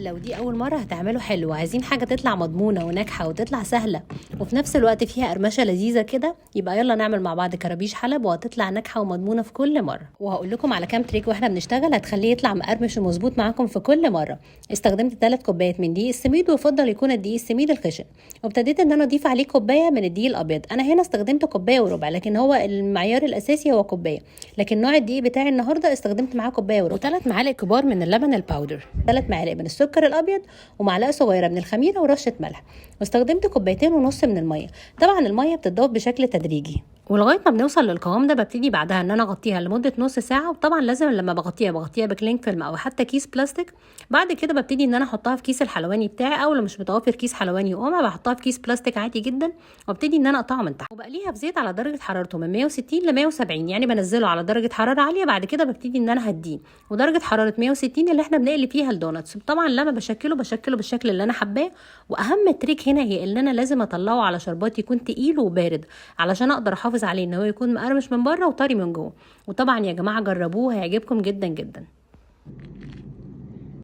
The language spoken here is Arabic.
لو دي اول مره هتعمله حلو وعايزين حاجه تطلع مضمونه وناجحه وتطلع سهله وفي نفس الوقت فيها قرمشه لذيذه كده، يبقى يلا نعمل مع بعض كرابيش حلب وهتطلع ناجحه ومضمونه في كل مره. وهقول لكم على كام تريك واحنا بنشتغل هتخليه يطلع مقرمش ومظبوط معاكم في كل مره. استخدمت 3 كوبايات من دقيق السميد، ويفضل يكون الدقيق السميد الخشن، وابتديت ان انا اضيف عليه كوبايه من الدقيق الابيض. انا هنا استخدمت كوبايه وربع، لكن هو المعيار الاساسي هو كوبايه، لكن نوع الدقيق بتاعي النهارده استخدمت معاه كوبايه وربع. و3 معالق كبار من اللبن الباودر، 3 معالق من السكر الابيض، ومعلقه صغيره من الخميره، ورشه ملح. واستخدمت 2.5 كوبايات من الميه. طبعا الميه بتتضاف بشكل تدريجي، ولغايه ما بنوصل للقوام ده ببتدي بعدها ان انا اغطيها لمده نص ساعه. وطبعا لازم لما بغطيها بكلينج فيلم او حتى كيس بلاستيك. بعد كده ببتدي ان انا احطها في كيس الحلواني بتاعي، او لو مش متوفر كيس حلواني وقمع بحطها في كيس بلاستيك عادي جدا، وابتدي ان انا اقطعها من تحت وبقليها في زيت على درجه حرارته من 160 ل 170، يعني بنزله على درجه حراره عاليه. بعد كده ببتدي ان انا هديه، ودرجه حراره 160 اللي احنا بنقلي فيها الدوناتس. طبعا لما بشكله بالشكل اللي انا حباه. واهم تريك هنا هي ان انا لازم اطلعه على شربات يكون تقيل وبارد، علشان اقدر احافظ عليه ان هو يكون مقرمش من بره وطري من جوه. وطبعا يا جماعه جربوه هيعجبكم جدا جدا.